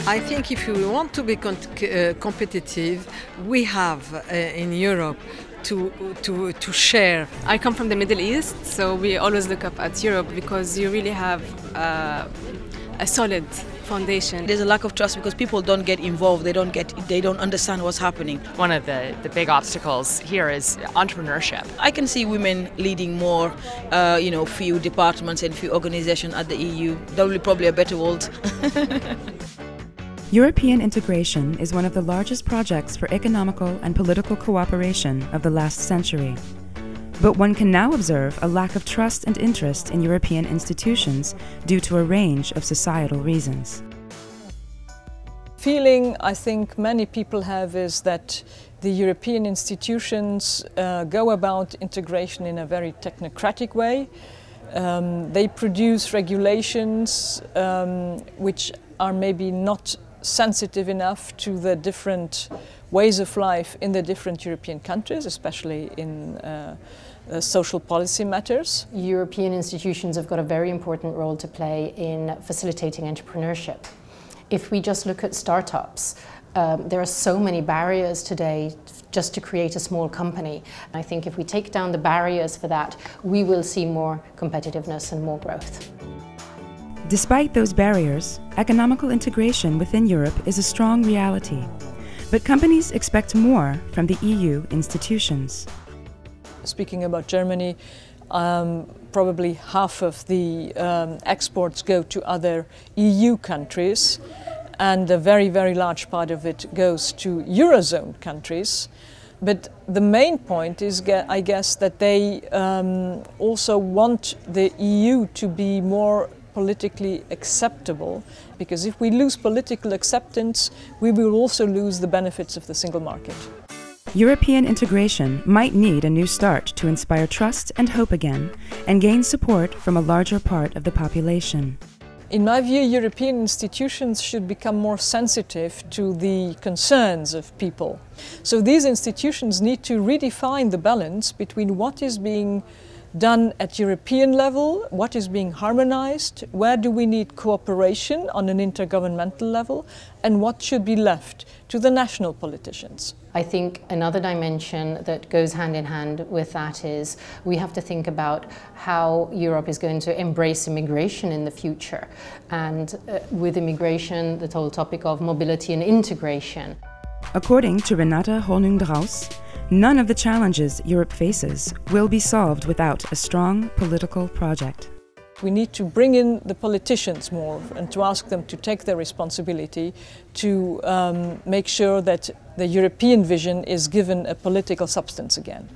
I think if we want to be competitive, we have in Europe to share. I come from the Middle East, so we always look up at Europe because you really have a solid foundation. There's a lack of trust because people don't get involved. They don't understand what's happening. One of the big obstacles here is entrepreneurship. I can see women leading more, few departments and few organizations at the EU. That will be probably a better world. European integration is one of the largest projects for economical and political cooperation of the last century. But one can now observe a lack of trust and interest in European institutions due to a range of societal reasons. Feeling I think many people have is that the European institutions go about integration in a very technocratic way. They produce regulations which are maybe not sensitive enough to the different ways of life in the different European countries, especially in social policy matters. European institutions have got a very important role to play in facilitating entrepreneurship. If we just look at startups, there are so many barriers today just to create a small company. I think if we take down the barriers for that, we will see more competitiveness and more growth. Despite those barriers, economical integration within Europe is a strong reality. But companies expect more from the EU institutions. Speaking about Germany, probably half of the exports go to other EU countries, and a very, very large part of it goes to Eurozone countries. But the main point is, I guess, that they also want the EU to be more politically acceptable, because if we lose political acceptance, we will also lose the benefits of the single market. European integration might need a new start to inspire trust and hope again, and gain support from a larger part of the population. In my view, European institutions should become more sensitive to the concerns of people. So these institutions need to redefine the balance between what is being done at European level, what is being harmonized, where do we need cooperation on an intergovernmental level, and what should be left to the national politicians. I think another dimension that goes hand in hand with that is we have to think about how Europe is going to embrace immigration in the future. And with immigration, the whole topic of mobility and integration. According to Renate Honung-Draus, none of the challenges Europe faces will be solved without a strong political project. We need to bring in the politicians more and to ask them to take their responsibility to make sure that the European vision is given a political substance again.